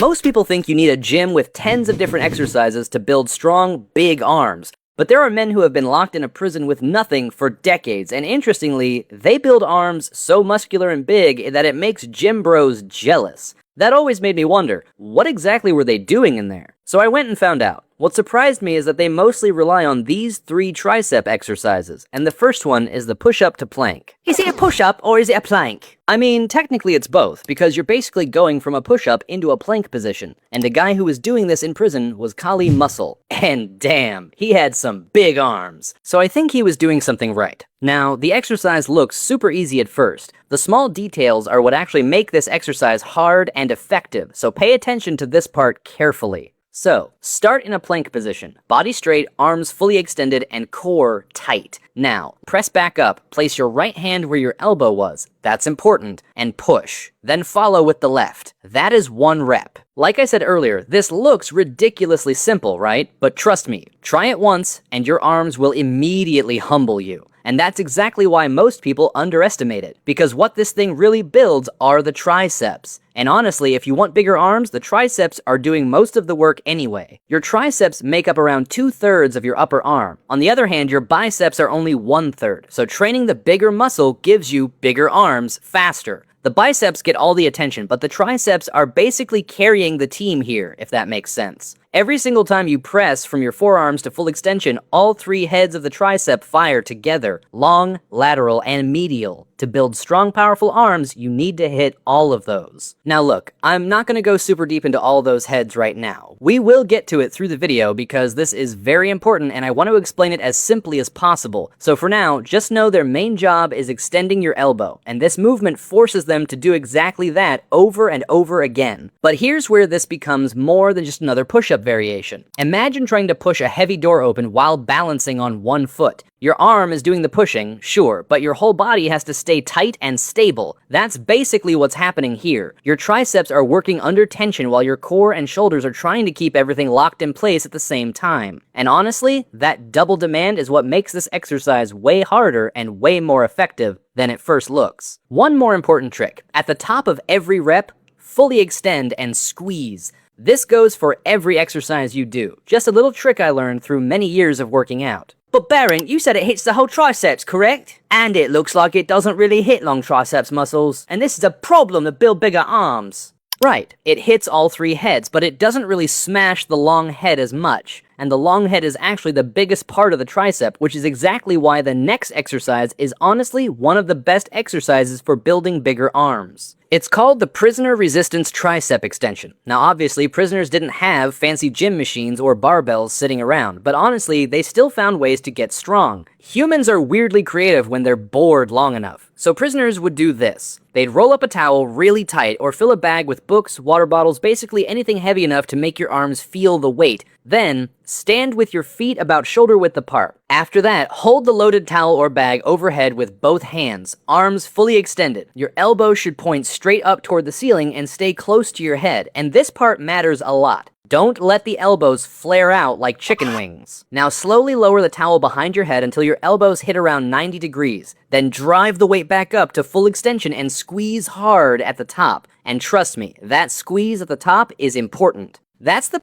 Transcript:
Most people think you need a gym with tens of different exercises to build strong, big arms. But there are men who have been locked in a prison with nothing for decades, and interestingly, they build arms so muscular and big that it makes gym bros jealous. That always made me wonder, what exactly were they doing in there? So I went and found out. What surprised me is that they mostly rely on these 3 tricep exercises, and the first one is the push-up to plank. Is it a push-up or is it a plank? I mean, technically it's both, because you're basically going from a push-up into a plank position, and the guy who was doing this in prison was Kali Muscle, and damn, he had some big arms. So I think he was doing something right. Now, the exercise looks super easy at first. The small details are what actually make this exercise hard and effective, so pay attention to this part carefully. So, start in a plank position, body straight, arms fully extended, and core tight. Now, press back up, place your right hand where your elbow was, that's important, and push. Then follow with the left. That is 1 rep. Like I said earlier, this looks ridiculously simple, right? But trust me, try it once, and your arms will immediately humble you. And that's exactly why most people underestimate it, because what this thing really builds are the triceps. And honestly, if you want bigger arms, the triceps are doing most of the work anyway. Your triceps make up around 2/3 of your upper arm. On the other hand, your biceps are only 1/3, so training the bigger muscle gives you bigger arms faster. The biceps get all the attention, but the triceps are basically carrying the team here, if that makes sense. Every single time you press from your forearms to full extension, all 3 heads of the tricep fire together, long, lateral, and medial. To build strong, powerful arms, you need to hit all of those. Now look, I'm not going to go super deep into all those heads right now. We will get to it through the video because this is very important and I want to explain it as simply as possible. So for now, just know their main job is extending your elbow, and this movement forces them to do exactly that over and over again. But here's where this becomes more than just another push-up variation. Imagine trying to push a heavy door open while balancing on 1 foot. Your arm is doing the pushing, sure, but your whole body has to stay tight and stable. That's basically what's happening here. Your triceps are working under tension while your core and shoulders are trying to keep everything locked in place at the same time. And honestly, that double demand is what makes this exercise way harder and way more effective than it first looks. One more important trick. At the top of every rep, fully extend and squeeze. This goes for every exercise you do. Just a little trick I learned through many years of working out. But Baron, you said it hits the whole triceps, correct? And it looks like it doesn't really hit long triceps muscles. And this is a problem to build bigger arms. Right, it hits all 3 heads, but it doesn't really smash the long head as much. And the long head is actually the biggest part of the tricep, which is exactly why the next exercise is honestly one of the best exercises for building bigger arms. It's called the prisoner resistance tricep extension. Now obviously, prisoners didn't have fancy gym machines or barbells sitting around, but honestly, they still found ways to get strong. Humans are weirdly creative when they're bored long enough. So prisoners would do this. They'd roll up a towel really tight or fill a bag with books, water bottles, basically anything heavy enough to make your arms feel the weight. Then, stand with your feet about shoulder width apart. After that, hold the loaded towel or bag overhead with both hands, arms fully extended. Your elbows should point straight up toward the ceiling and stay close to your head, and this part matters a lot. Don't let the elbows flare out like chicken wings. Now slowly lower the towel behind your head until your elbows hit around 90 degrees. Then drive the weight back up to full extension and squeeze hard at the top. And trust me, that squeeze at the top is important. That's the